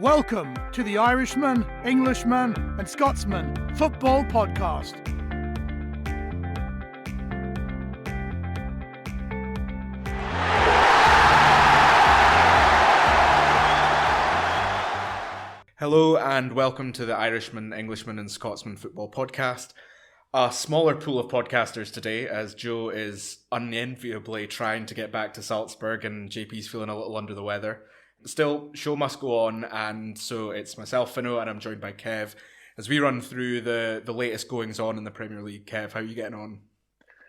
Welcome to the Irishman, Englishman and Scotsman Football Podcast. Hello and welcome to the Irishman, Englishman and Scotsman Football Podcast. A smaller pool of podcasters today as Joe is unenviably trying to get back to Salzburg and JP's feeling a little under the weather. Still, show must go on, and so it's myself, Fino, and I'm joined by Kev as we run through the latest goings on in the Premier League. Kev, how are you getting on?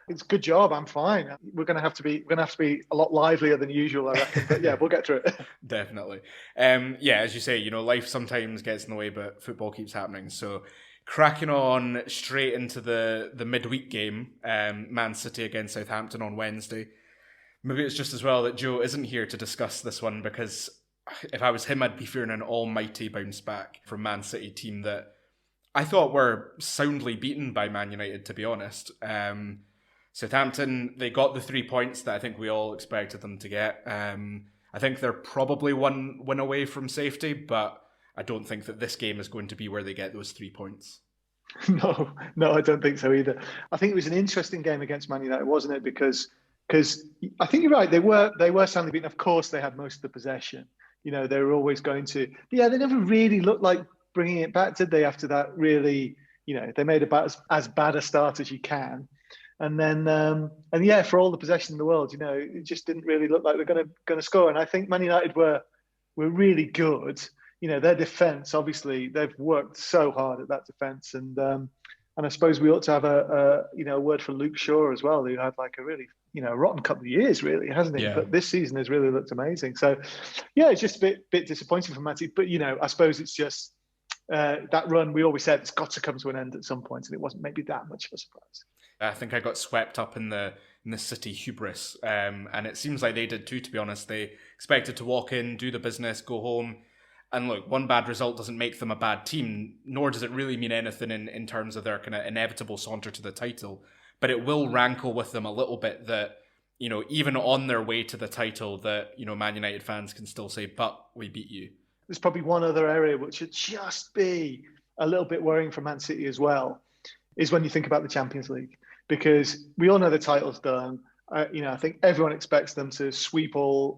It's a good job. I'm fine. We're going to have to be a lot livelier than usual, I reckon. But yeah, we'll get through it. Definitely. As you say, life sometimes gets in the way, but football keeps happening. So cracking on straight into the midweek game, Man City against Southampton on Wednesday. Maybe it's just as well that Joe isn't here to discuss this one, because if I was him, I'd be fearing an almighty bounce back from Man City team that I thought were soundly beaten by Man United, to be honest. Southampton, they got the 3 points that I think we all expected them to get. I think they're probably one win away from safety, but I don't think that this game is going to be where they get those 3 points. No, I don't think so either. I think it was an interesting game against Man United, wasn't it? Because I think you're right. They were soundly beaten. Of course, they had most of the possession. They were always going to. But yeah, they never really looked like bringing it back, did they? After that, really, they made about as bad a start as you can. And then, for all the possession in the world, it just didn't really look like they're going to score. And I think Man United were really good. Their defence, obviously, they've worked so hard at that defence. And I suppose we ought to have a word for Luke Shaw as well, who had like a really, rotten couple of years, really, hasn't he? Yeah. But this season has really looked amazing. So, yeah, it's just a bit disappointing for Man City. But, I suppose it's just that run, we always said it's got to come to an end at some point. And it wasn't maybe that much of a surprise. I think I got swept up in the City hubris. And it seems like they did too, to be honest. They expected to walk in, do the business, go home. And look, one bad result doesn't make them a bad team, nor does it really mean anything in terms of their kind of inevitable saunter to the title. But it will rankle with them a little bit that, even on their way to the title, that, Man United fans can still say, but we beat you. There's probably one other area which should just be a little bit worrying for Man City as well, is when you think about the Champions League. Because we all know the title's done. I think everyone expects them to sweep the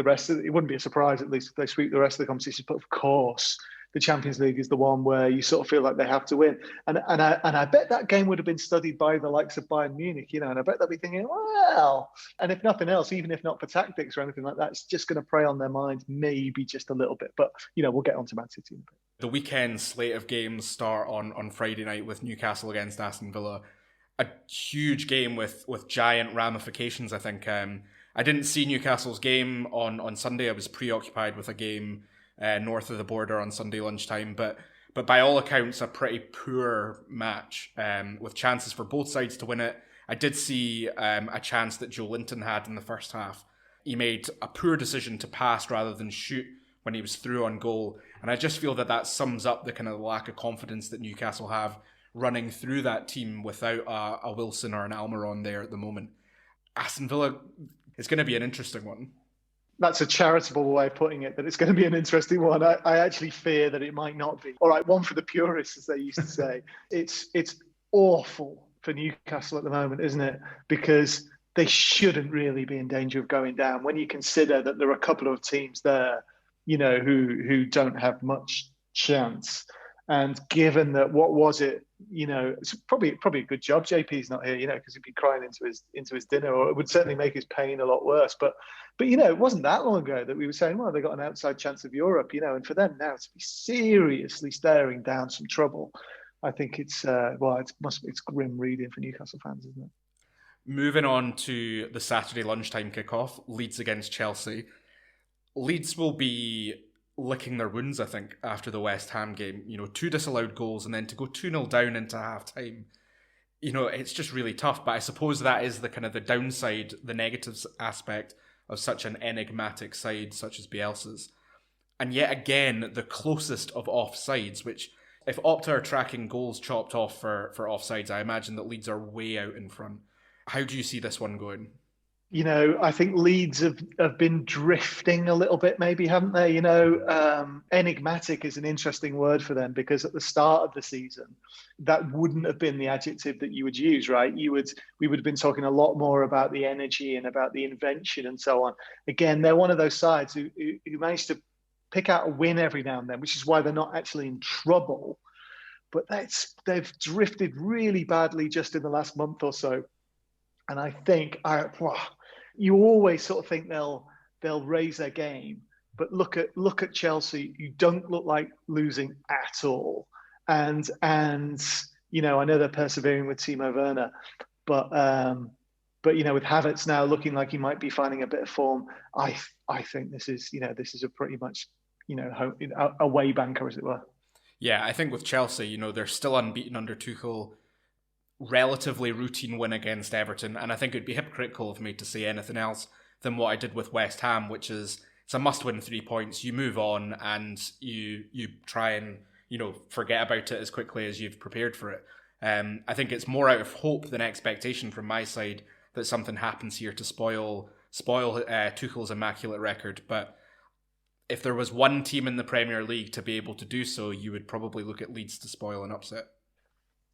rest of it. It wouldn't be a surprise, at least, if they sweep the rest of the competition. But of course, the Champions League is the one where you sort of feel like they have to win. And I bet that game would have been studied by the likes of Bayern Munich, and I bet they'll be thinking, well, and if nothing else, even if not for tactics or anything like that, it's just going to prey on their minds maybe just a little bit. But, we'll get on to Man City in a bit. The weekend slate of games start on Friday night with Newcastle against Aston Villa. A huge game with giant ramifications, I think. I didn't see Newcastle's game on Sunday. I was preoccupied with a game north of the border on Sunday lunchtime. But by all accounts, a pretty poor match with chances for both sides to win it. I did see a chance that Joe Linton had in the first half. He made a poor decision to pass rather than shoot when he was through on goal. And I just feel that sums up the kind of lack of confidence that Newcastle have running through that team without a Wilson or an Almiron there at the moment. Aston Villa is going to be an interesting one. That's a charitable way of putting it, that it's going to be an interesting one. I actually fear that it might not be. All right, one for the purists, as they used to say. It's awful for Newcastle at the moment, isn't it? Because they shouldn't really be in danger of going down when you consider that there are a couple of teams there, who don't have much chance. And given that, what was it? It's probably a good job JP's not here, because he'd be crying into his dinner, or it would certainly make his pain a lot worse. But it wasn't that long ago that we were saying, well, they got an outside chance of Europe, and for them now to be seriously staring down some trouble, I think it's grim reading for Newcastle fans, isn't it? Moving on to the Saturday lunchtime kickoff, Leeds against Chelsea. Leeds will be licking their wounds, I think, after the West Ham game. 2 disallowed goals, and then to go 2-0 down into half-time, it's just really tough. But I suppose that is the kind of the downside, the negative aspect of such an enigmatic side such as Bielsa's. And yet again, the closest of offsides, which, if Opta are tracking goals chopped off for offsides, I imagine that Leeds are way out in front. How do you see this one going? I think Leeds have been drifting a little bit, maybe, haven't they? Enigmatic is an interesting word for them, because at the start of the season, that wouldn't have been the adjective that you would use, right? We would have been talking a lot more about the energy and about the invention and so on. Again, they're one of those sides who managed to pick out a win every now and then, which is why they're not actually in trouble. But they've drifted really badly just in the last month or so. And I think you always sort of think they'll raise their game, but look at Chelsea. You don't look like losing at all. And I know they're persevering with Timo Werner, but with Havertz now looking like he might be finding a bit of form, I think this is a pretty much away banker, as it were. Yeah, I think with Chelsea, they're still unbeaten under Tuchel. Relatively routine win against Everton, and I think it'd be hypocritical of me to say anything else than what I did with West Ham, which is it's a must-win 3 points. You move on and you try and forget about it as quickly as you've prepared for it. I think it's more out of hope than expectation from my side that something happens here to spoil Tuchel's immaculate record. But if there was one team in the Premier League to be able to do so, you would probably look at Leeds to spoil an upset.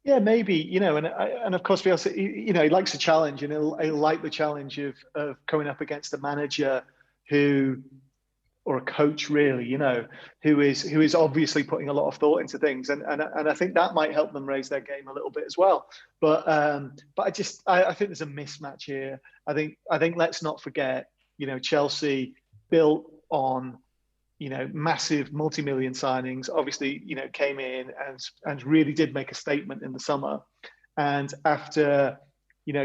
Yeah, maybe, and of course, Bielsa, he likes a challenge, and he'll like the challenge of coming up against a manager or a coach, really, who is obviously putting a lot of thought into things, and I think that might help them raise their game a little bit as well. But I think there's a mismatch here. I think let's not forget, Chelsea built on massive multi-million signings, obviously, came in and really did make a statement in the summer. And after,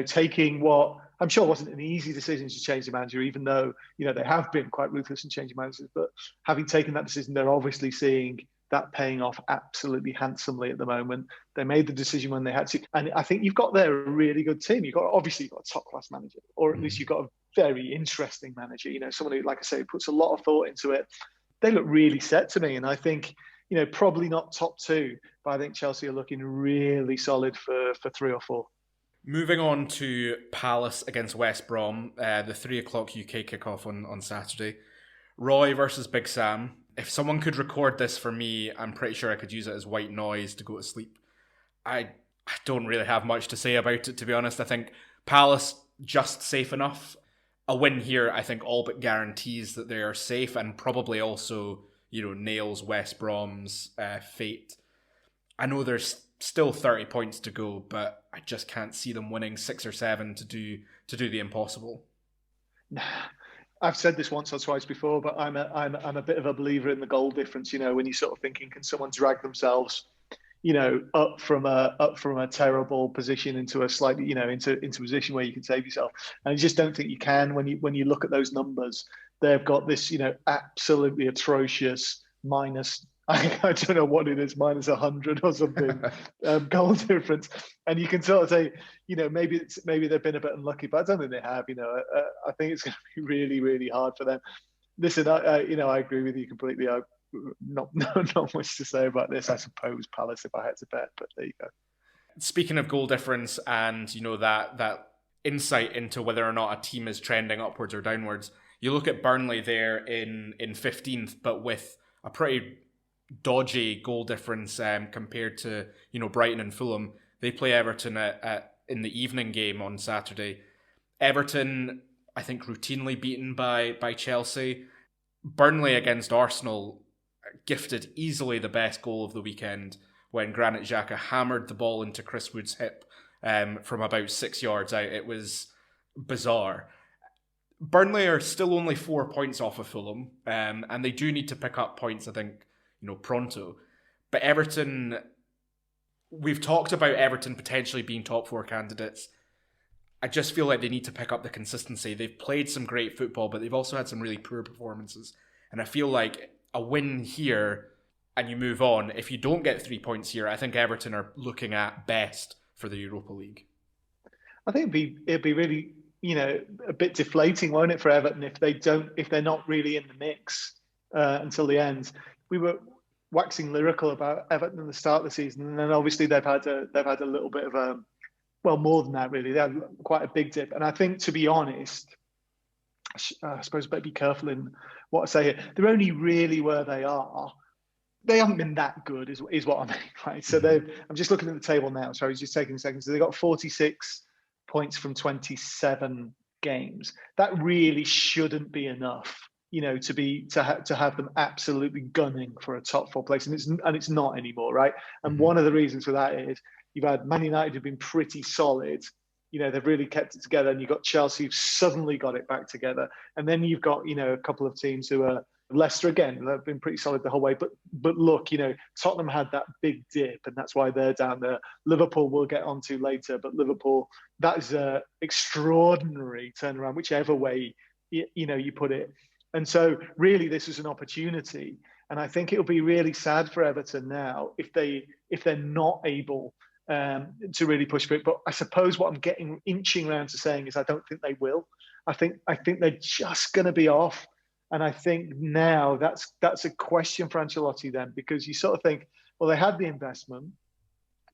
taking what I'm sure wasn't an easy decision to change the manager, even though, they have been quite ruthless in changing managers, but having taken that decision, they're obviously seeing that paying off absolutely handsomely at the moment. They made the decision when they had to. And I think you've got there a really good team. You've got a top-class manager, or at least you've got a very interesting manager, someone who, like I say, puts a lot of thought into it. They look really set to me. And I think, probably not top 2, but I think Chelsea are looking really solid for 3 or 4. Moving on to Palace against West Brom, the 3 o'clock UK kickoff on Saturday. Roy versus Big Sam. If someone could record this for me, I'm pretty sure I could use it as white noise to go to sleep. I don't really have much to say about it, to be honest. I think Palace just safe enough. A win here, I think, all but guarantees that they are safe, and probably also, nails West Brom's fate. I know there's still 30 points to go, but I just can't see them winning 6 or 7 to do the impossible. I've said this once or twice before, but I'm a bit of a believer in the goal difference. When you're sort of thinking, can someone drag themselves, up from a terrible position into a slightly, into a position where you can save yourself. And I just don't think you can when you look at those numbers. They've got this, absolutely atrocious minus, I don't know what it is, minus 100 or something, goal difference. And you can sort of say, maybe they've been a bit unlucky, but I don't think they have. I think it's going to be really, really hard for them. Listen, I agree with you completely. Not much to say about this. I suppose Palace, if I had to bet, but there you go. Speaking of goal difference and that insight into whether or not a team is trending upwards or downwards, you look at Burnley there in 15th, but with a pretty dodgy goal difference compared to Brighton and Fulham. They play Everton in the evening game on Saturday. Everton, I think, routinely beaten by Chelsea. Burnley against Arsenal gifted easily the best goal of the weekend when Granit Xhaka hammered the ball into Chris Wood's hip from about 6 yards out. It was bizarre. Burnley are still only 4 points off of Fulham, and they do need to pick up points, I think, pronto. But Everton, we've talked about Everton potentially being top 4 candidates. I just feel like they need to pick up the consistency. They've played some great football, but they've also had some really poor performances. And I feel like a win here and you move on. If you don't get 3 points here, I think Everton are looking at best for the Europa League. I think it'd be really, a bit deflating, won't it, for Everton if they're not really in the mix until the end. We were waxing lyrical about Everton at the start of the season, and then obviously they've had a little bit of more than that really. They had quite a big dip, and I think, to be honest, I suppose better be careful in what I say here. They're only really where they are. They haven't been that good, is what I mean, right? So I'm just looking at the table now. Sorry, just taking a second. So they got 46 points from 27 games. That really shouldn't be enough, to have them absolutely gunning for a top four place, and it's not anymore, right? And one of the reasons for that is you've had Man United who've been pretty solid. They've really kept it together, and you've got Chelsea who've suddenly got it back together, and then you've got a couple of teams who are Leicester again. They've been pretty solid the whole way, but look, Tottenham had that big dip, and that's why they're down there. Liverpool we'll get onto later, but Liverpool, that is a extraordinary turnaround, whichever way you put it. And so really this is an opportunity, and I think it'll be really sad for Everton now if they're not able to really push for it. But I suppose what I'm inching around to saying is I don't think they will. I think they're just going to be off. And I think now that's a question for Ancelotti then, because you sort of think, well, they had the investment,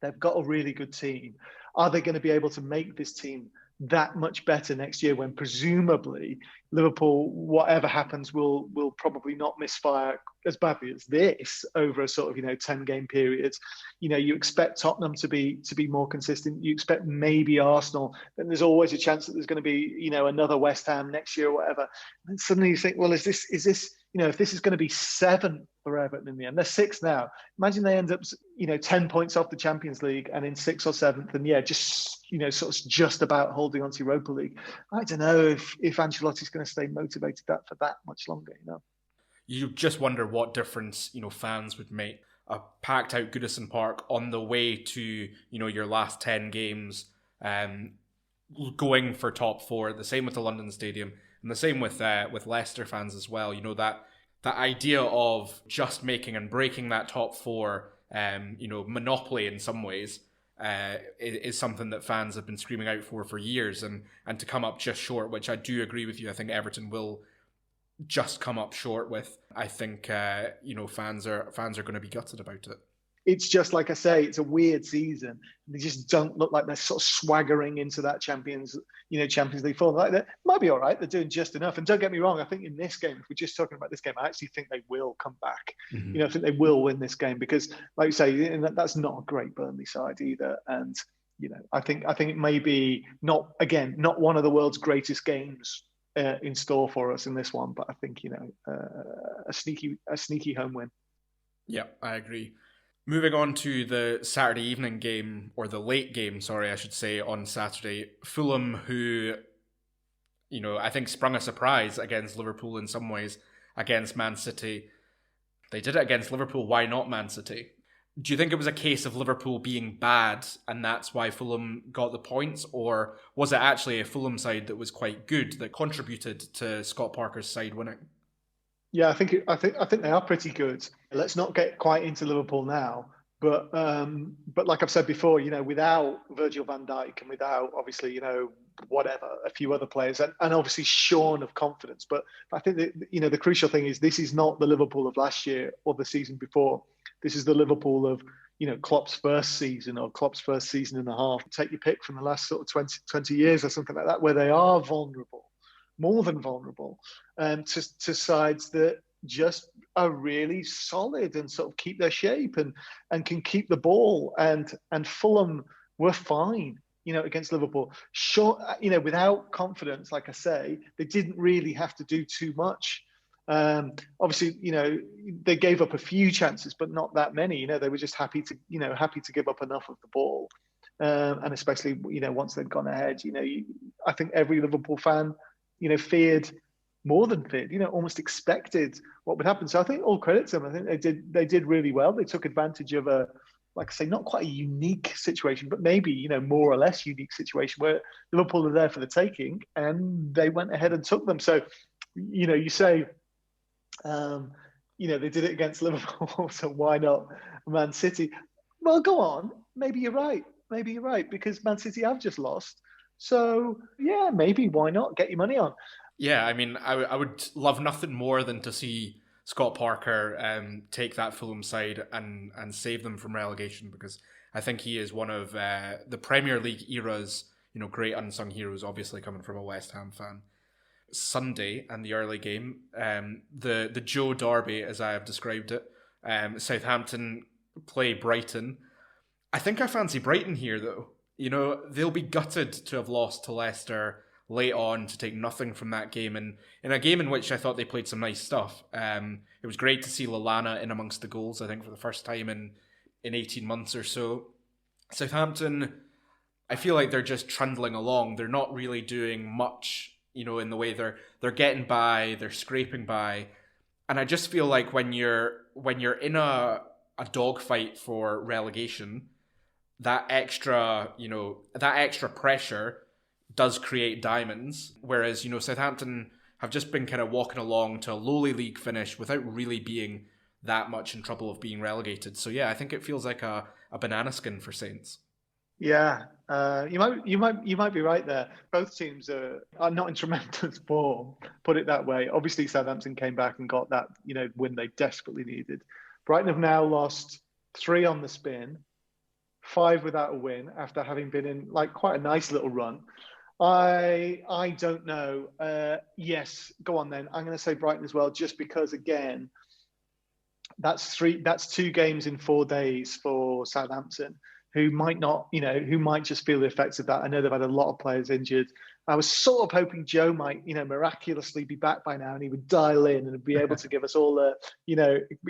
they've got a really good team. Are they going to be able to make this team that much better next year when presumably Liverpool, whatever happens, will probably not misfire as badly as this over a sort of 10-game period. You expect Tottenham to be more consistent. You expect maybe Arsenal. Then there's always a chance that there's going to be another West Ham next year or whatever. And suddenly you think, well, is this if this is going to be 7th for Everton in the end, they're 6th now. Imagine they end up 10 points off the Champions League and in 6th or 7th, and sort of just about holding on to Europa League. I don't know if Ancelotti's going to stay motivated for that much longer. You just wonder what difference fans would make. A packed out Goodison Park on the way to your last 10 games, going for top 4. The same with the London Stadium, and the same with Leicester fans as well. That idea of just making and breaking that top 4, monopoly in some ways, is something that fans have been screaming out for years, and to come up just short, which I do agree with you. I think Everton will just come up short with. I think fans are going to be gutted about it. It's just like I say, it's a weird season. They just don't look like they're sort of swaggering into that Champions League final. Like that might be all right. They're doing just enough. And don't get me wrong, I think in this game, if we're just talking about this game, I actually think they will come back. I think they will win this game because, like you say, that's not a great Burnley side either. And I think it may be not one of the world's greatest games in store for us in this one, but I think a sneaky home win. Yeah, I agree. Moving on to the Saturday evening game, or the late game, sorry, I should say, on Saturday. Fulham, who, I think sprung a surprise against Liverpool in some ways, against Man City. They did it against Liverpool, why not Man City? Do you think it was a case of Liverpool being bad and that's why Fulham got the points, or was it actually a Fulham side that was quite good that contributed to Scott Parker's side winning? Yeah, I think they are pretty good. Let's not get quite into Liverpool now, but like I've said before, without Virgil van Dijk and without obviously a few other players, and obviously shorn of confidence. But I think that the crucial thing is this is not the Liverpool of last year or the season before. This is the Liverpool of Klopp's first season or Klopp's first season and a half. Take your pick from the last sort of 20 years or something like that, where they are vulnerable. More than vulnerable, to sides that just are really solid and sort of keep their shape and can keep the ball. And Fulham were fine, against Liverpool. Sure, without confidence, like I say, they didn't really have to do too much. Obviously, they gave up a few chances, but not that many. They were just happy to give up enough of the ball. And especially, once they'd gone ahead, I think every Liverpool fan feared, almost expected what would happen. So I think all credit to them. I think they did really well. They took advantage of a, like I say, not quite a unique situation, but maybe, more or less unique situation where Liverpool are there for the taking and they went ahead and took them. So, you say, they did it against Liverpool, so why not Man City? Well, go on. Maybe you're right because Man City have just lost. So, yeah, maybe why not? Get your money on. Yeah, I mean, I would love nothing more than to see Scott Parker take that Fulham side and save them from relegation, because I think he is one of the Premier League era's, great unsung heroes, obviously coming from a West Ham fan. Sunday and the early game, the Joe Derby, as I have described it. Southampton play Brighton. I think I fancy Brighton here, though. They'll be gutted to have lost to Leicester late on, to take nothing from that game. And in a game in which I thought they played some nice stuff. It was great to see Lallana in amongst the goals, I think, for the first time in 18 months or so. Southampton, I feel like they're just trundling along. They're not really doing much, in the way they're getting by, they're scraping by. And I just feel like when you're in a dogfight for relegation, that extra pressure does create diamonds. Whereas, Southampton have just been kind of walking along to a lowly league finish without really being that much in trouble of being relegated. So yeah, I think it feels like a banana skin for Saints. Yeah, you might be right there. Both teams are not in tremendous form, put it that way. Obviously, Southampton came back and got that win they desperately needed. Brighton have now lost 3 on the spin, 5 without a win after having been in quite a nice little run. I don't know. Yes, go on then. I'm going to say Brighton as well, just because again, that's 2 games in 4 days for Southampton, who might not, who might just feel the effects of that. I know they've had a lot of players injured. I was sort of hoping Joe might, miraculously be back by now and he would dial in and be able to give us all the,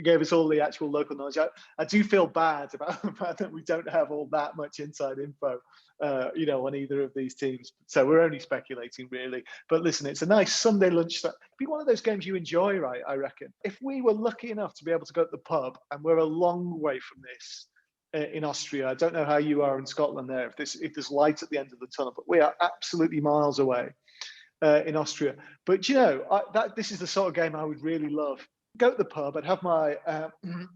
gave us all the actual local knowledge. I do feel bad about the fact that we don't have all that much inside info, on either of these teams. So we're only speculating really. But listen, it's a nice Sunday lunch. It'd be one of those games you enjoy, right? I reckon. If we were lucky enough to be able to go to the pub, and we're a long way from this, in Austria. I don't know how you are in Scotland there, if there's light at the end of the tunnel, but we are absolutely miles away in Austria. But this is the sort of game I would really love. Go to the pub, I'd have my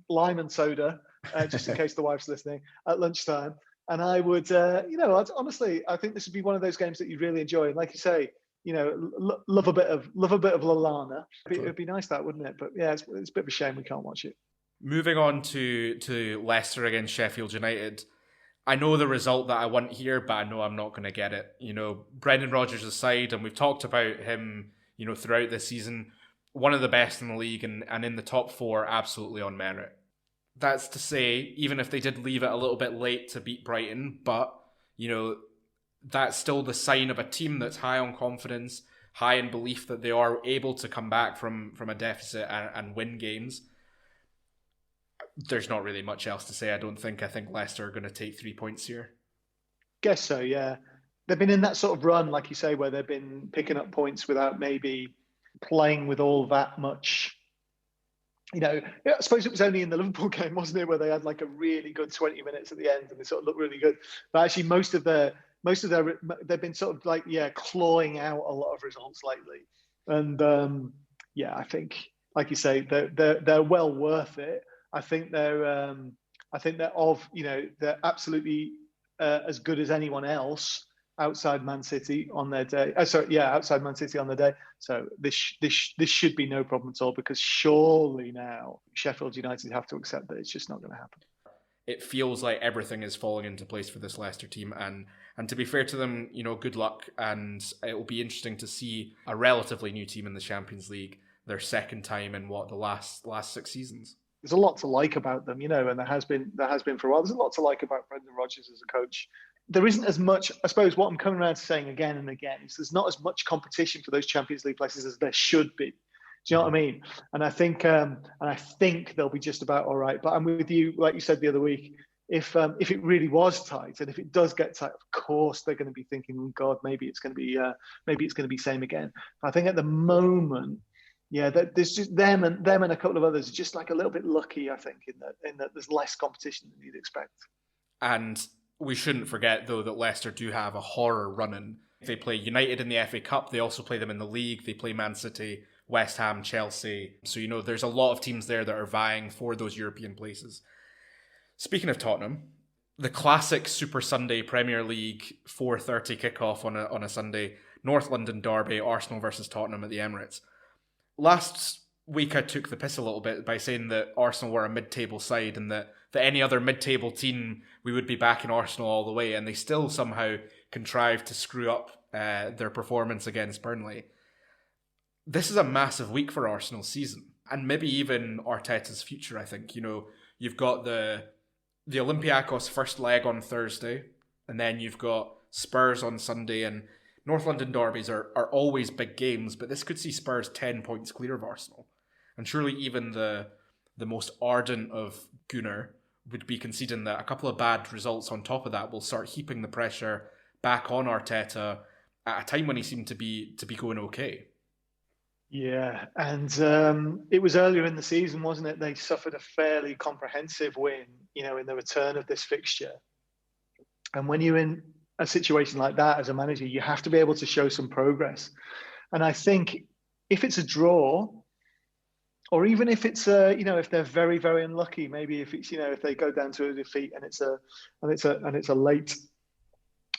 lime and soda, just in case the wife's listening, at lunchtime. And I would, honestly, I think this would be one of those games that you really enjoy. And like you say, love a bit of Lallana. It'd be nice, that, wouldn't it? But yeah, it's a bit of a shame we can't watch it. Moving on to Leicester against Sheffield United. I know the result that I want here, but I know I'm not going to get it. Brendan Rodgers aside, and we've talked about him, throughout this season, one of the best in the league and in the top 4, absolutely on merit. That's to say, even if they did leave it a little bit late to beat Brighton, but, that's still the sign of a team that's high on confidence, high in belief that they are able to come back from a deficit and win games. There's not really much else to say, I don't think. I think Leicester are going to take 3 points here. Guess so, yeah. They've been in that sort of run, like you say, where they've been picking up points without maybe playing with all that much. I suppose it was only in the Liverpool game, wasn't it, where they had a really good 20 minutes at the end and they sort of looked really good. But actually, most of their they've been sort of clawing out a lot of results lately. And I think, like you say, they're well worth it. I think they're absolutely as good as anyone else outside Man City on their day. Outside Man City on their day. So this should be no problem at all, because surely now Sheffield United have to accept that it's just not going to happen. It feels like everything is falling into place for this Leicester team, and to be fair to them, good luck, and it will be interesting to see a relatively new team in the Champions League, their second time in the last 6 seasons. There's a lot to like about them, and there has been for a while. There's a lot to like about Brendan Rodgers as a coach. There isn't as much, I suppose, what I'm coming around to saying again and again is there's not as much competition for those Champions League places as there should be. Do you know what I mean? And I think they'll be just about all right. But I'm with you, like you said the other week. If it really was tight, and if it does get tight, of course they're going to be thinking, oh God, maybe it's going to be same again. But I think at the moment, yeah, there's just them and a couple of others are just a little bit lucky, I think, in that there's less competition than you'd expect. And we shouldn't forget, though, that Leicester do have a horror run-in. They play United in the FA Cup. They also play them in the league. They play Man City, West Ham, Chelsea. So, there's a lot of teams there that are vying for those European places. Speaking of Tottenham, the classic Super Sunday Premier League 4:30 kickoff on a Sunday, North London derby, Arsenal versus Tottenham at the Emirates. Last week I took the piss a little bit by saying that Arsenal were a mid-table side and that any other mid-table team, we would be backing Arsenal all the way, and they still somehow contrived to screw up their performance against Burnley. this is a massive week for Arsenal's season, and maybe even Arteta's future, I think. You've got the Olympiacos first leg on Thursday, and then you've got Spurs on Sunday, and North London derbies are always big games, but this could see Spurs 10 points clear of Arsenal. And surely even the most ardent of Gunnar would be conceding that a couple of bad results on top of that will start heaping the pressure back on Arteta at a time when he seemed to be going okay. Yeah, and it was earlier in the season, wasn't it? They suffered a fairly comprehensive win, in the return of this fixture. And when you're in a situation like that as a manager, you have to be able to show some progress. And I think if it's a draw, or even if it's if they're very, very unlucky, maybe if it's if they go down to a defeat and it's a late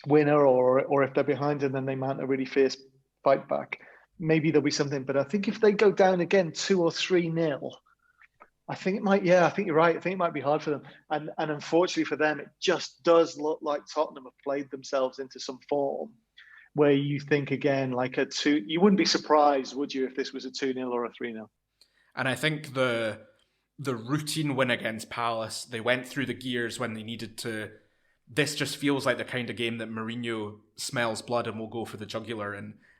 winner, or if they're behind and then they mount a really fierce fight back, maybe there'll be something. But I think if they go down again 2 or 3-0, I think it might. Yeah, I think you're right. I think it might be hard for them. And unfortunately for them, it just does look like Tottenham have played themselves into some form where you think again like a 2. You wouldn't be surprised, would you, if this was a 2-0 or a 3-0? And I think the routine win against Palace, they went through the gears when they needed to. This just feels like the kind of game that Mourinho smells blood and will go for the jugular.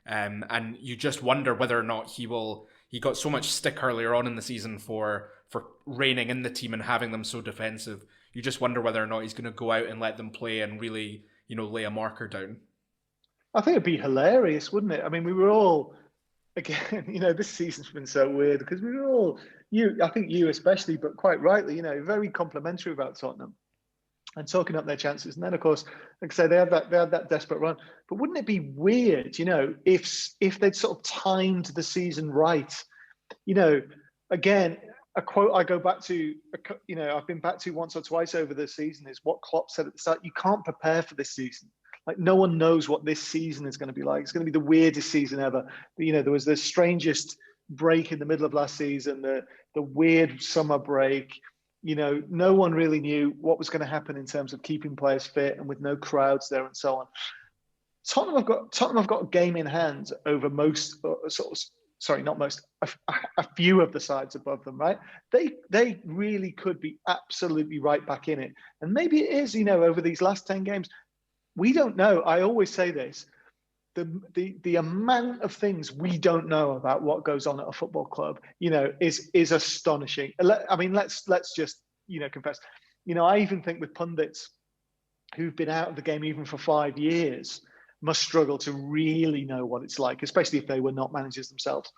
And you just wonder whether or not he got so much stick earlier on in the season for reining in the team and having them so defensive. You just wonder whether or not he's going to go out and let them play and really, lay a marker down. I think it'd be hilarious, wouldn't it? I mean, we were all, again, this season's been so weird because we were all, I think you especially, but quite rightly, very complimentary about Tottenham and talking up their chances. And then, of course, like I say, they had that desperate run. But wouldn't it be weird, if they'd sort of timed the season right? Again, a quote I go back to, I've been back to once or twice over the season is what Klopp said at the start. You can't prepare for this season. Like, no one knows what this season is going to be like. It's going to be the weirdest season ever. There was the strangest break in the middle of last season, the weird summer break. No one really knew what was going to happen in terms of keeping players fit and with no crowds there and so on. Tottenham have got a game in hand over a few of the sides above them, right? They really could be absolutely right back in it. And maybe it is, over these last 10 games. We don't know. I always say this. The amount of things we don't know about what goes on at a football club, is astonishing. I mean, let's just, confess. I even think with pundits who've been out of the game even for 5 years must struggle to really know what it's like, especially if they were not managers themselves.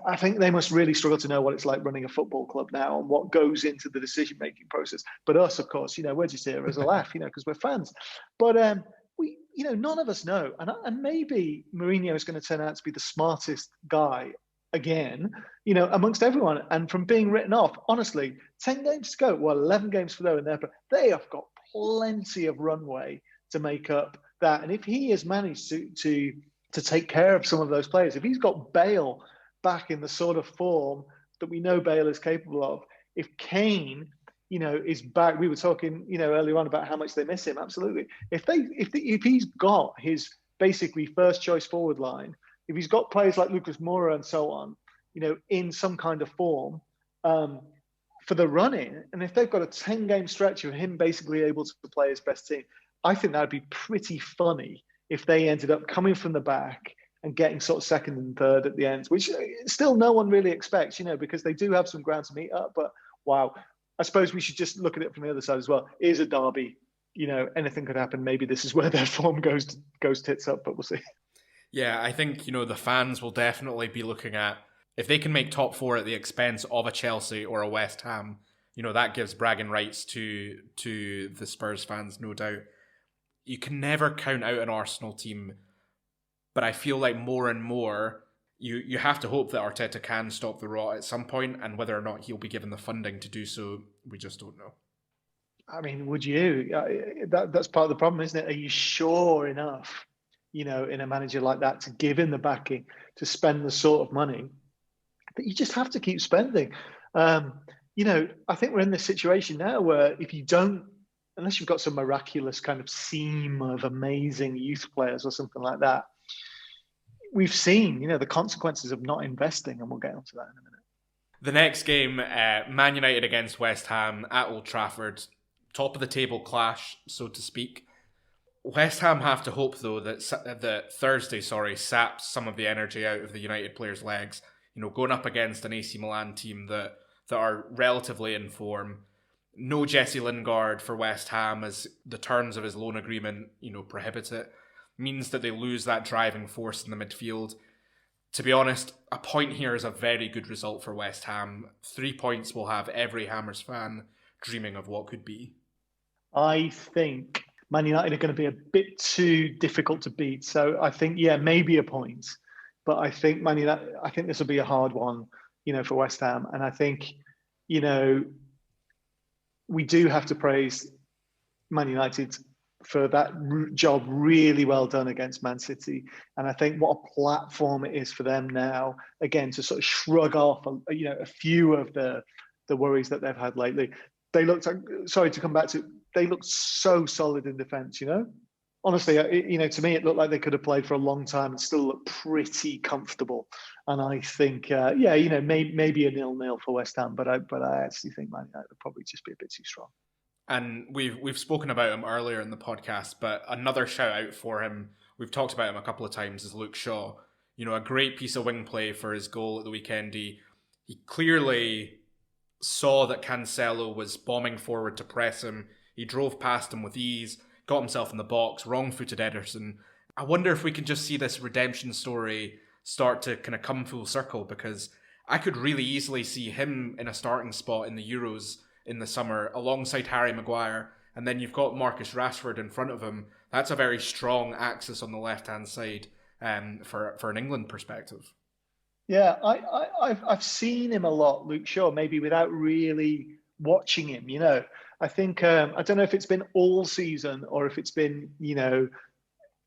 I think they must really struggle to know what it's like running a football club now and what goes into the decision-making process. But us, of course, we're just here as a laugh, because we're fans. But we, none of us know. And maybe Mourinho is going to turn out to be the smartest guy again, amongst everyone. And from being written off, honestly, 10 games to go, 11 games to go in there, but they have got plenty of runway to make up that. And if he has managed to take care of some of those players, if he's got Bale back in the sort of form that we know Bale is capable of, if Kane, is back, we were talking, earlier on about how much they miss him. Absolutely. If he's got his basically first choice forward line, if he's got players like Lucas Moura and so on, in some kind of form for the run-in, and if they've got a 10-game stretch of him basically able to play his best team, I think that'd be pretty funny if they ended up coming from the back and getting sort of second and third at the end, which still no one really expects, because they do have some ground to meet up. But wow, I suppose we should just look at it from the other side as well. It is a derby, anything could happen. Maybe this is where their form goes tits up, but we'll see. Yeah, I think, the fans will definitely be looking at, if they can make top 4 at the expense of a Chelsea or a West Ham, that gives bragging rights to the Spurs fans, no doubt. You can never count out an Arsenal team, but I feel like more and more, you have to hope that Arteta can stop the rot at some point, and whether or not he'll be given the funding to do so, we just don't know. I mean, would you? That's part of the problem, isn't it? Are you sure enough, in a manager like that to give him the backing to spend the sort of money that you just have to keep spending? I think we're in this situation now where if you don't, unless you've got some miraculous kind of seam of amazing youth players or something like that, we've seen, the consequences of not investing, and we'll get onto that in a minute. The next game, Man United against West Ham at Old Trafford, top of the table clash, so to speak. West Ham have to hope, though, that Thursday, saps some of the energy out of the United players' legs. Going up against an AC Milan team that are relatively in form. No Jesse Lingard for West Ham, as the terms of his loan agreement, prohibit it. Means that they lose that driving force in the midfield. To be honest, a point here is a very good result for West Ham. 3 points will have every Hammers fan dreaming of what could be. I think Man United are going to be a bit too difficult to beat. So I think, maybe a point. But I think I think this will be a hard one, for West Ham. And I think, we do have to praise Man United for that job really well done against Man City. And I think what a platform it is for them now, again, to sort of shrug off, a few of the worries that they've had lately. They looked, they looked so solid in defence, Honestly, to me, it looked like they could have played for a long time and still looked pretty comfortable. And I think, maybe a 0-0 for West Ham, but I actually think Man United would probably just be a bit too strong. And we've spoken about him earlier in the podcast, but another shout out for him, we've talked about him a couple of times, is Luke Shaw. A great piece of wing play for his goal at the weekend. He clearly saw that Cancelo was bombing forward to press him. He drove past him with ease, got himself in the box, wrong-footed Ederson. I wonder if we can just see this redemption story start to kind of come full circle, because I could really easily see him in a starting spot in the Euros in the summer alongside Harry Maguire, and then you've got Marcus Rashford in front of him. That's a very strong axis on the left-hand side for an England perspective. Yeah, I've seen him a lot, Luke Shaw, maybe without really watching him. I think I don't know if it's been all season or if it's been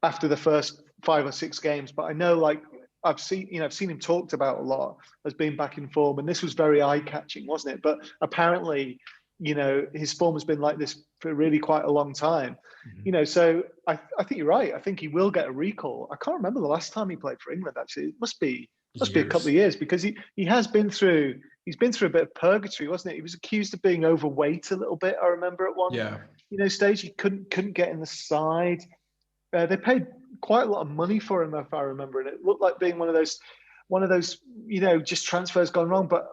after the first 5 or 6 games, but I know I've seen him talked about a lot as being back in form, and this was very eye-catching, wasn't it? But apparently, his form has been like this for really quite a long time. Mm-hmm. So I think you're right. I think he will get a recall. I can't remember the last time he played for England. Actually, it must be a couple of years, because he has been through. He's been through a bit of purgatory, wasn't it? He was accused of being overweight a little bit. I remember at one stage he couldn't get in the side. They paid quite a lot of money for him, if I remember, and it looked like being one of those just transfers gone wrong. But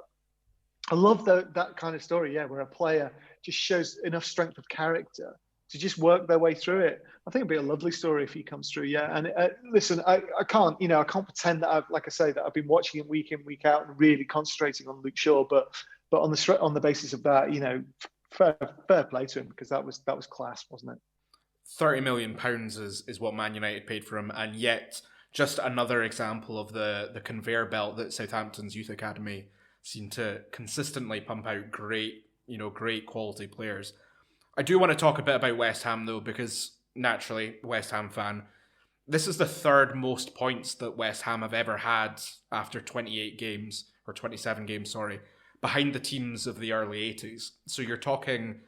I love that kind of story, where a player just shows enough strength of character to just work their way through it. I think it'd be a lovely story if he comes through. And listen, I can't pretend that I've been watching him week in, week out and really concentrating on Luke Shaw, but on the basis of that, fair play to him, because that was class, wasn't it? £30 million is what Man United paid for him, and yet just another example of the conveyor belt that Southampton's youth academy seem to consistently pump out great quality players. I do want to talk a bit about West Ham, though, because naturally, West Ham fan, this is the third most points that West Ham have ever had after 28 games, or 27 games, behind the teams of the early 80s. So you're talking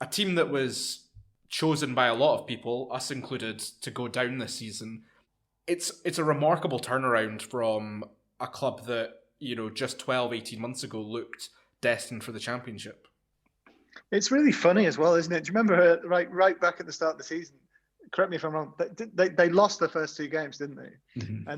a team that was chosen by a lot of people, us included, to go down this season. It's a remarkable turnaround from a club that, just 12, 18 months ago looked destined for the Championship. It's really funny as well, isn't it? Do you remember right back at the start of the season? Correct me if I'm wrong. They lost their first 2 games, didn't they? Mm-hmm.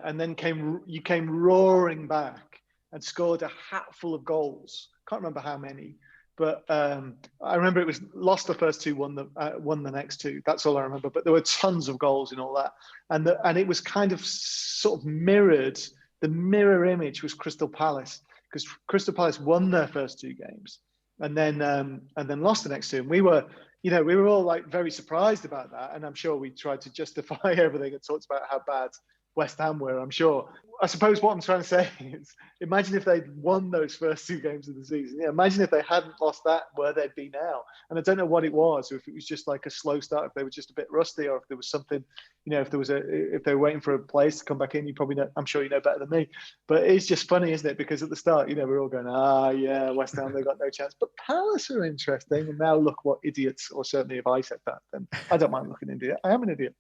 And then came roaring back and scored a hatful of goals. Can't remember how many, but I remember it was lost the first 2, won the next 2. That's all I remember. But there were tons of goals and all that, and it was kind of sort of mirrored. The mirror image was Crystal Palace, because Crystal Palace won their first 2 games. And then lost the next 2. And we were all very surprised about that. And I'm sure we tried to justify everything and talked about how bad West Ham were, I'm sure. I suppose what I'm trying to say is, imagine if they'd won those first 2 games of the season. Imagine if they hadn't lost that, where they'd be now. And I don't know what it was, or if it was just like a slow start, if they were just a bit rusty, or if there was something, if they were waiting for a place to come back in. You probably know, I'm sure you know better than me. But it's just funny, isn't it? Because at the start, we're all going, West Ham, they got no chance. But Palace are interesting. And now look what idiots, or certainly if I said that, then I don't mind looking an idiot. I am an idiot.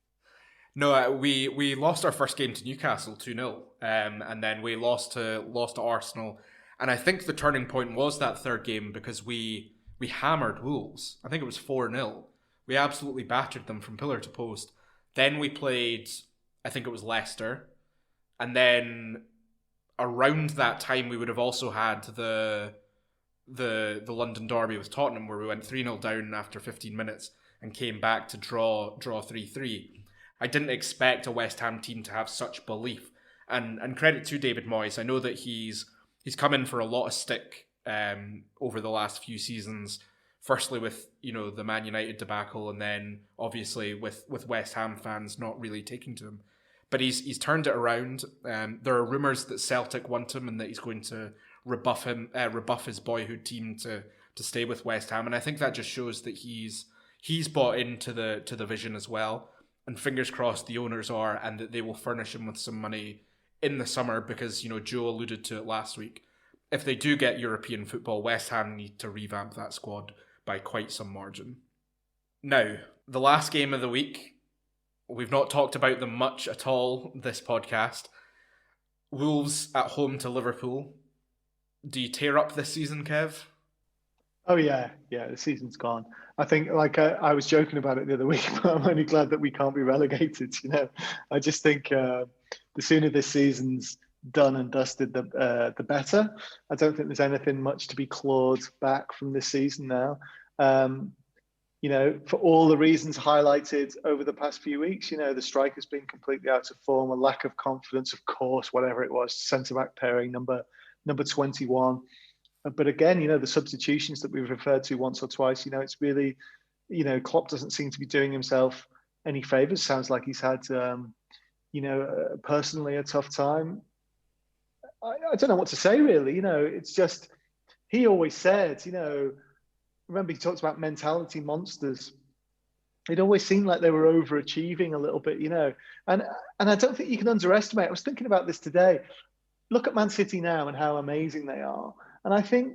No, we lost our first game to Newcastle 2-0, and then we lost to Arsenal. And I think the turning point was that third game because we hammered Wolves. I think it was 4-0. We absolutely battered them from pillar to post. Then we played, I think it was Leicester. And then around that time, we would have also had the London derby with Tottenham, where we went 3-0 down after 15 minutes and came back to draw 3-3. I didn't expect a West Ham team to have such belief. And credit to David Moyes. I know that he's come in for a lot of stick over the last few seasons. Firstly with, the Man United debacle, and then obviously with West Ham fans not really taking to him. But he's turned it around. There are rumours that Celtic want him and that he's going to rebuff his boyhood team to stay with West Ham. And I think that just shows that he's bought into the vision as well. And fingers crossed the owners are, and that they will furnish him with some money in the summer because, Joe alluded to it last week. If they do get European football, West Ham need to revamp that squad by quite some margin. Now, the last game of the week, we've not talked about them much at all this podcast. Wolves at home to Liverpool. Do you tear up this season, Kev? Oh yeah, the season's gone. I think, I was joking about it the other week, but I'm only glad that we can't be relegated. I just think the sooner this season's done and dusted, the better. I don't think there's anything much to be clawed back from this season now. For all the reasons highlighted over the past few weeks, the striker's been completely out of form, a lack of confidence, of course, whatever it was, centre-back pairing, number 21. But again, the substitutions that we've referred to once or twice, it's really, Klopp doesn't seem to be doing himself any favours. Sounds like he's had, personally a tough time. I don't know what to say, really. It's just, he always said, remember he talked about mentality monsters. It always seemed like they were overachieving a little bit, and I don't think you can underestimate. I was thinking about this today. Look at Man City now and how amazing they are. And I think,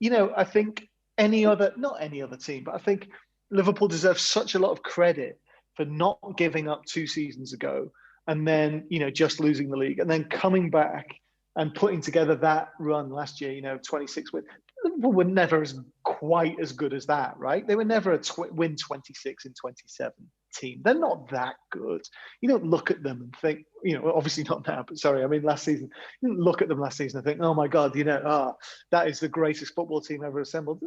I think not any other team, but I think Liverpool deserves such a lot of credit for not giving up 2 seasons ago and then, just losing the league and then coming back and putting together that run last year, 26 wins. Liverpool were never quite as good as that, right? They were never a win 26 in 27 team. They're not that good. You don't look at them and think, obviously not now, but sorry, I mean last season. You didn't look at them last season and think, oh my God, that is the greatest football team ever assembled.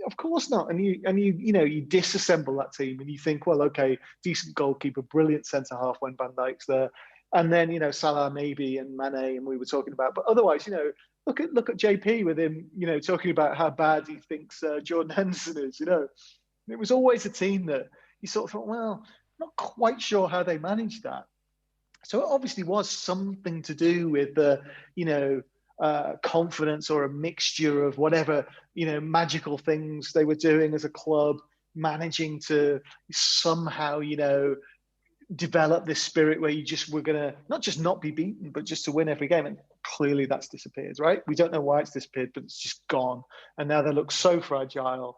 Of course not. And you disassemble that team and you think, well, okay, decent goalkeeper, brilliant centre half when Van Dijk's there. And then, Salah maybe and Mane, and we were talking about, but otherwise, look at JP with him, talking about how bad he thinks Jordan Henderson is. It was always a team that you sort of thought, well, not quite sure how they managed that. So it obviously was something to do with the, confidence or a mixture of whatever, magical things they were doing as a club, managing to somehow, develop this spirit where you just were going to not just not be beaten, but just to win every game. And clearly that's disappeared, right? We don't know why it's disappeared, but it's just gone. And now they look so fragile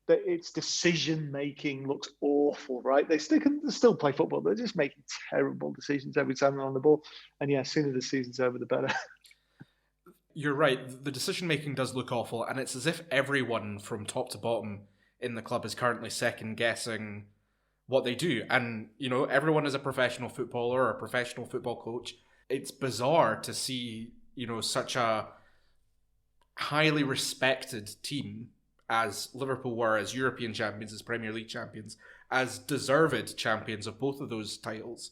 that its decision-making looks awful, right? They still play football. They're just making terrible decisions every time they're on the ball. And yeah, sooner the season's over, the better. You're right. The decision-making does look awful. And it's as if everyone from top to bottom in the club is currently second-guessing what they do. And, everyone is a professional footballer or a professional football coach. It's bizarre to see, such a highly respected team as Liverpool were, as European champions, as Premier League champions, as deserved champions of both of those titles,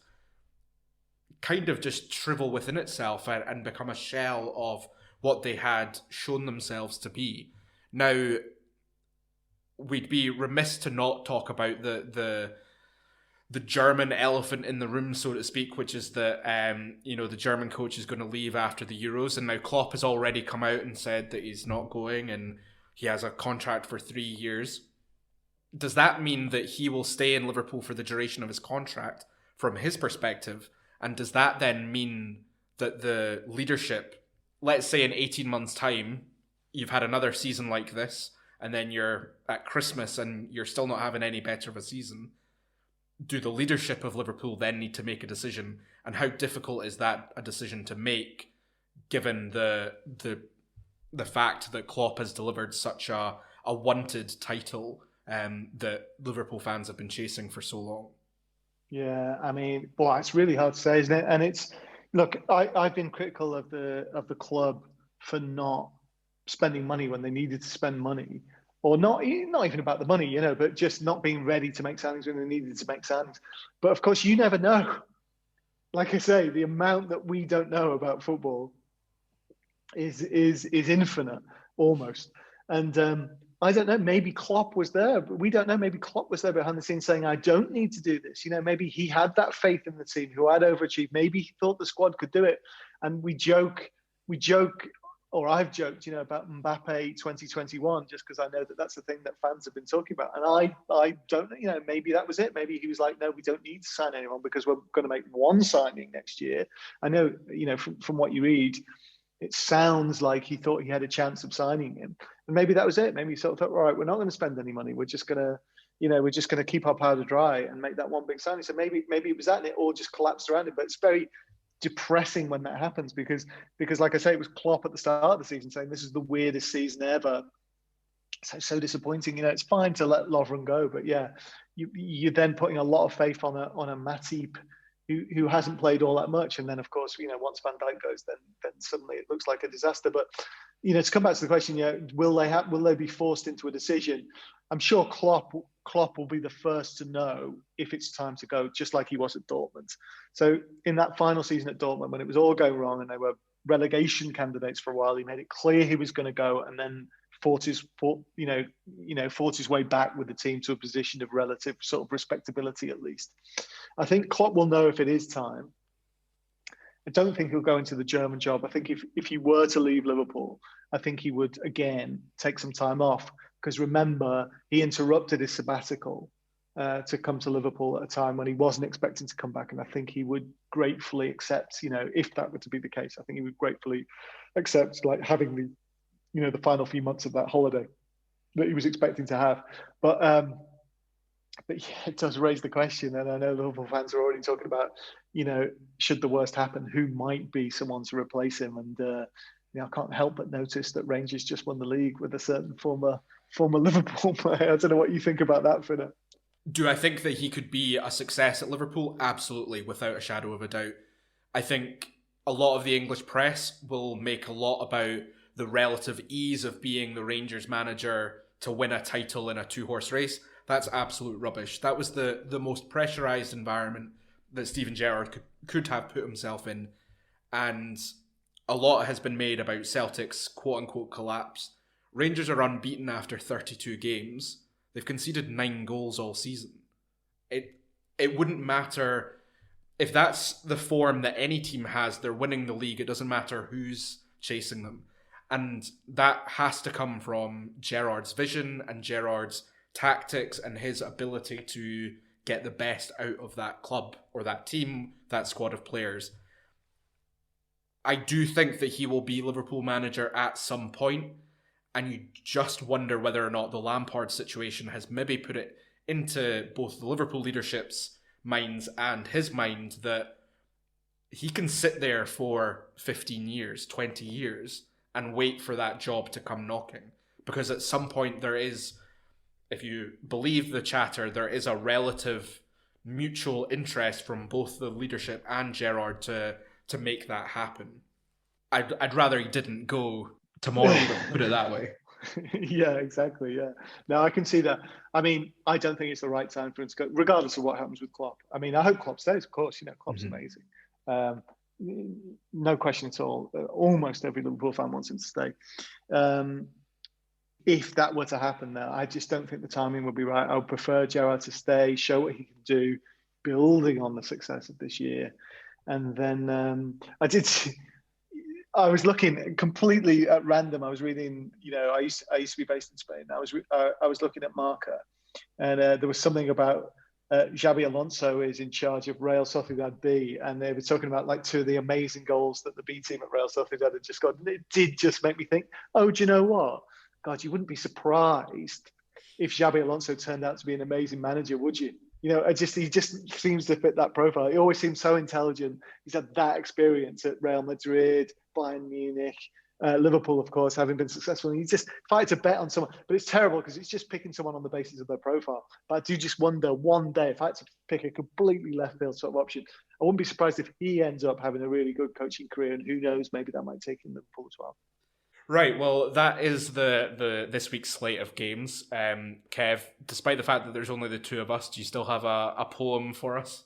kind of just shrivel within itself and become a shell of what they had shown themselves to be. Now, we'd be remiss to not talk about the German elephant in the room, so to speak, which is that the German coach is going to leave after the Euros, and now Klopp has already come out and said that he's not going, and he has a contract for 3 years. Does that mean that he will stay in Liverpool for the duration of his contract, from his perspective? And does that then mean that the leadership, let's say in 18 months' time, you've had another season like this, and then you're at Christmas and you're still not having any better of a season? do the leadership of Liverpool then need to make a decision, and how difficult is that a decision to make, given the fact that Klopp has delivered such a wanted title that Liverpool fans have been chasing for so long? Yeah, I mean, boy, it's really hard to say, isn't it? And look, I've been critical of the club for not spending money when they needed to spend money, or not even about the money, but just not being ready to make signings when they needed to make signings. But of course, you never know. Like I say, the amount that we don't know about football is infinite almost. And I don't know, maybe Klopp was there, but we don't know. Maybe Klopp was there behind the scenes saying, I don't need to do this. Maybe he had that faith in the team who had overachieved. Maybe he thought the squad could do it. And we joke, or I've joked, about Mbappe 2021, just because I know that that's the thing that fans have been talking about. And I don't, maybe that was it. Maybe he was like, no, we don't need to sign anyone because we're going to make one signing next year. I know, from what you read, it sounds like he thought he had a chance of signing him. And maybe that was it. Maybe he sort of thought, all right, we're not going to spend any money. We're just going to, keep our powder dry and make that one big signing. So maybe it was that, and it all just collapsed around it. But it's very depressing when that happens because like I say, it was Klopp at the start of the season saying this is the weirdest season ever. So disappointing. It's fine to let Lovren go, but yeah, you're then putting a lot of faith on a Matip who hasn't played all that much, and then of course, once Van Dijk goes, then suddenly it looks like a disaster. But to come back to the question, will they be forced into a decision? I'm sure Klopp will be the first to know if it's time to go, just like he was at Dortmund. So in that final season at Dortmund, when it was all going wrong and they were relegation candidates for a while, he made it clear he was going to go, and then fought his way back with the team to a position of relative sort of respectability, at least. I think Klopp will know if it is time. I don't think he'll go into the German job. I think if he were to leave Liverpool, I think he would, again, take some time off. Because remember, he interrupted his sabbatical to come to Liverpool at a time when he wasn't expecting to come back. And I think he would gratefully accept, if that were to be the case, I think he would gratefully accept like having the final few months of that holiday that he was expecting to have. But yeah, it does raise the question, and I know Liverpool fans are already talking about, should the worst happen, who might be someone to replace him? And I can't help but notice that Rangers just won the league with a certain former Liverpool player. I don't know what you think about that, Fino. Do I think that he could be a success at Liverpool? Absolutely, without a shadow of a doubt. I think a lot of the English press will make a lot about the relative ease of being the Rangers manager to win a title in a two-horse race. That's absolute rubbish. That was the most pressurised environment that Steven Gerrard could have put himself in. And a lot has been made about Celtic's quote-unquote collapse. Rangers are unbeaten after 32 games. They've conceded 9 goals all season. It wouldn't matter if that's the form that any team has. They're winning the league. It doesn't matter who's chasing them. And that has to come from Gerrard's vision and Gerrard's tactics and his ability to get the best out of that club or that team, that squad of players. I do think that he will be Liverpool manager at some point, and you just wonder whether or not the Lampard situation has maybe put it into both the Liverpool leadership's minds and his mind that he can sit there for 15 years, 20 years, and wait for that job to come knocking. Because at some point there is, if you believe the chatter, there is a relative mutual interest from both the leadership and Gerrard to make that happen. I'd rather he didn't go tomorrow, put it that way. Yeah, exactly. Yeah. No, I can see that. I mean, I don't think it's the right time for him to go, regardless of what happens with Klopp. I mean, I hope Klopp stays, of course. Klopp's amazing. No question at all. Almost every Liverpool fan wants him to stay. If that were to happen, though, I just don't think the timing would be right. I would prefer Gerrard to stay, show what he can do, building on the success of this year. And then I was looking completely at random. I was reading, I used to be based in Spain. I was looking at Marca, and there was something about Xabi Alonso is in charge of Real Sociedad B, and they were talking about like 2 of the amazing goals that the B team at Real Sociedad had just got. And it did just make me think, oh, do you know what? God, you wouldn't be surprised if Xabi Alonso turned out to be an amazing manager, would you? He just seems to fit that profile. He always seems so intelligent. He's had that experience at Real Madrid, Bayern Munich, Liverpool, of course, having been successful. And he just, if I had to bet on someone, but it's terrible because it's just picking someone on the basis of their profile. But I do just wonder one day, if I had to pick a completely left field sort of option, I wouldn't be surprised if he ends up having a really good coaching career. And who knows, maybe that might take him Liverpool as well. Right, well, that is the this week's slate of games. Kev, despite the fact that there's only the two of us, do you still have a poem for us?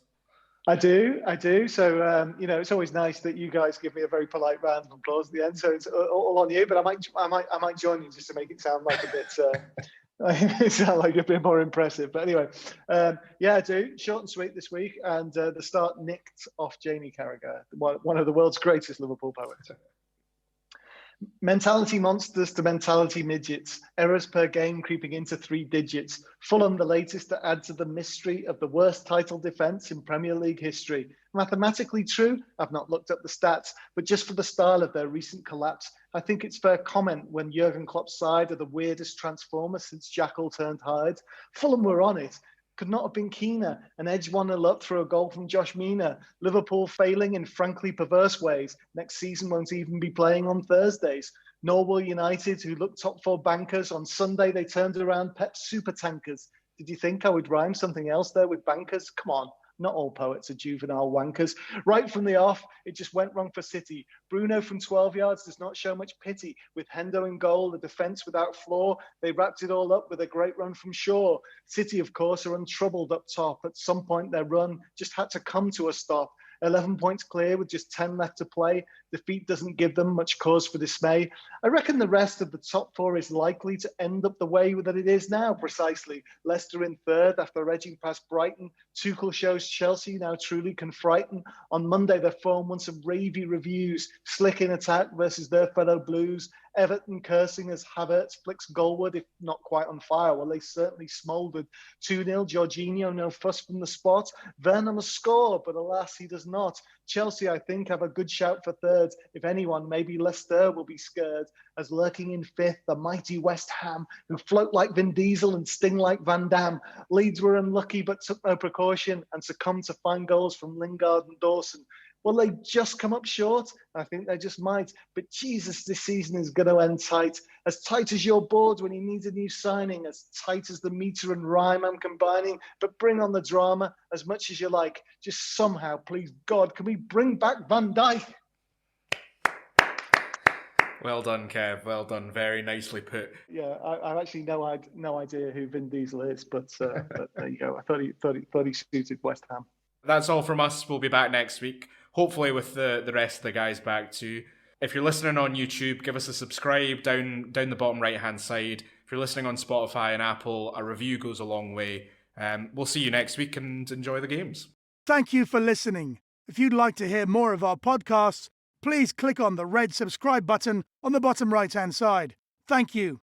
I do. So it's always nice that you guys give me a very polite round of applause at the end. So it's all on you. But I might join you just to make it sound like a bit. Sound like a bit more impressive. But anyway, I do. Short and sweet this week, and the start nicked off Jamie Carragher, one of the world's greatest Liverpool poets. Mentality monsters to mentality midgets, errors per game creeping into 3 digits. Fulham the latest to add to the mystery of the worst title defence in Premier League history. Mathematically true, I've not looked up the stats, but just for the style of their recent collapse, I think it's fair comment when Jurgen Klopp's side are the weirdest transformer since Jackal turned Hyde. Fulham were on it. Could not have been keener. An edge 1-0 up through a goal from Josh Mina. Liverpool failing in frankly perverse ways. Next season won't even be playing on Thursdays. Nor will United, who looked top 4 bankers. On Sunday, they turned around Pep's super tankers. Did you think I would rhyme something else there with bankers? Come on. Not all poets are juvenile wankers. Right from the off, it just went wrong for City. Bruno from 12 yards does not show much pity. With Hendo in goal, the defence without flaw, they wrapped it all up with a great run from Shaw. City, of course, are untroubled up top. At some point, their run just had to come to a stop. 11 points clear with just 10 left to play. Defeat doesn't give them much cause for dismay. I reckon the rest of the top 4 is likely to end up the way that it is now, precisely. Leicester in 3rd after edging past Brighton. Tuchel shows Chelsea now truly can frighten. On Monday, their form won some ravey reviews. Slick in attack versus their fellow Blues. Everton cursing as Havertz flicks goalward, if not quite on fire. Well, they certainly smouldered. 2-0, Jorginho, no fuss from the spot. Werner must score, but alas, he does not. Chelsea, I think, have a good shout for 3rd. If anyone, maybe Leicester will be scared, as lurking in 5th, the mighty West Ham, who float like Vin Diesel and sting like Van Damme. Leeds were unlucky but took no precaution and succumbed to fine goals from Lingard and Dawson. Will they just come up short? I think they just might. But Jesus, this season is going to end tight. As tight as your board when he needs a new signing. As tight as the meter and rhyme I'm combining. But bring on the drama as much as you like. Just somehow, please God, can we bring back Van Dijk? Well done, Kev. Well done. Very nicely put. Yeah, I actually no idea who Vin Diesel is, but there you go. I thought he suited West Ham. That's all from us. We'll be back next week. Hopefully with the rest of the guys back too. If you're listening on YouTube, give us a subscribe down the bottom right-hand side. If you're listening on Spotify and Apple, a review goes a long way. We'll see you next week and enjoy the games. Thank you for listening. If you'd like to hear more of our podcasts, please click on the red subscribe button on the bottom right-hand side. Thank you.